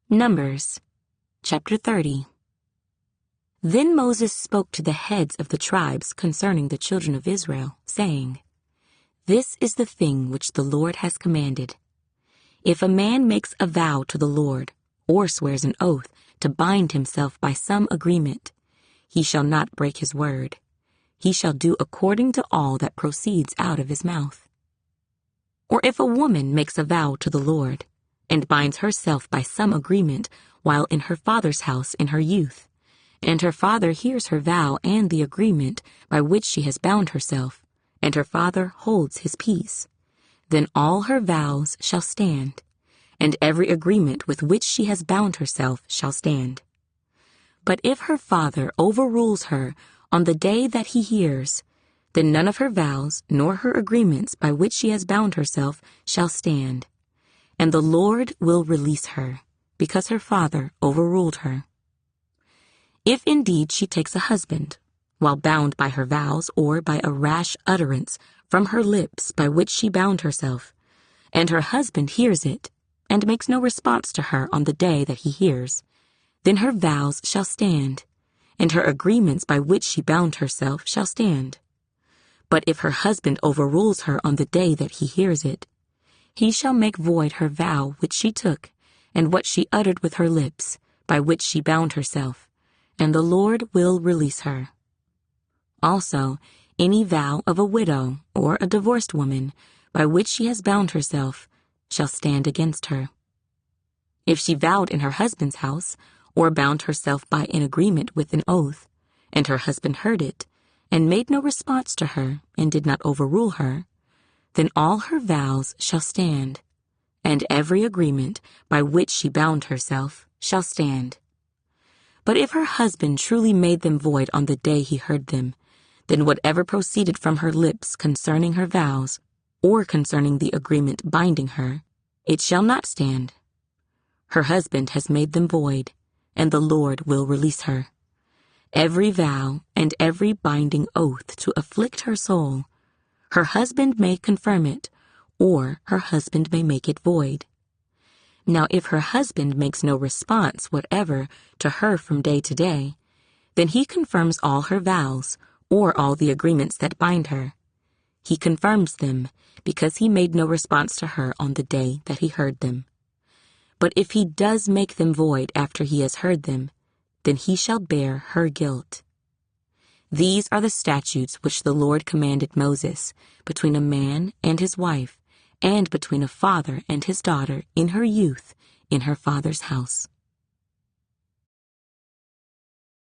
Numbers, chapter 30. Then Moses spoke to the heads of the tribes concerning the children of Israel, saying, This is the thing which the Lord has commanded. If a man makes a vow to the Lord, or swears an oath to bind himself by some agreement, he shall not break his word. He shall do according to all that proceeds out of his mouth. Or if a woman makes a vow to the Lord, and binds herself by some agreement while in her father's house in her youth, and her father hears her vow and the agreement by which she has bound herself, and her father holds his peace, then all her vows shall stand, and every agreement with which she has bound herself shall stand. But if her father overrules her on the day that he hears, then none of her vows nor her agreements by which she has bound herself shall stand, and the Lord will release her, because her father overruled her. If indeed she takes a husband, while bound by her vows or by a rash utterance from her lips by which she bound herself, and her husband hears it, and makes no response to her on the day that he hears, then her vows shall stand, and her agreements by which she bound herself shall stand. But if her husband overrules her on the day that he hears it, he shall make void her vow which she took, and what she uttered with her lips, by which she bound herself, and the Lord will release her. Also, any vow of a widow or a divorced woman, by which she has bound herself, shall stand against her. If she vowed in her husband's house, or bound herself by an agreement with an oath, and her husband heard it, and made no response to her, and did not overrule her, then all her vows shall stand, and every agreement by which she bound herself shall stand. But if her husband truly made them void on the day he heard them, then whatever proceeded from her lips concerning her vows, or concerning the agreement binding her, it shall not stand. Her husband has made them void, and the Lord will release her. Every vow and every binding oath to afflict her soul, her husband may confirm it, or her husband may make it void. Now if her husband makes no response whatever to her from day to day, then he confirms all her vows, or all the agreements that bind her. He confirms them, because he made no response to her on the day that he heard them. But if he does make them void after he has heard them, then he shall bear her guilt. These are the statutes which the Lord commanded Moses, between a man and his wife, and between a father and his daughter in her youth, in her father's house.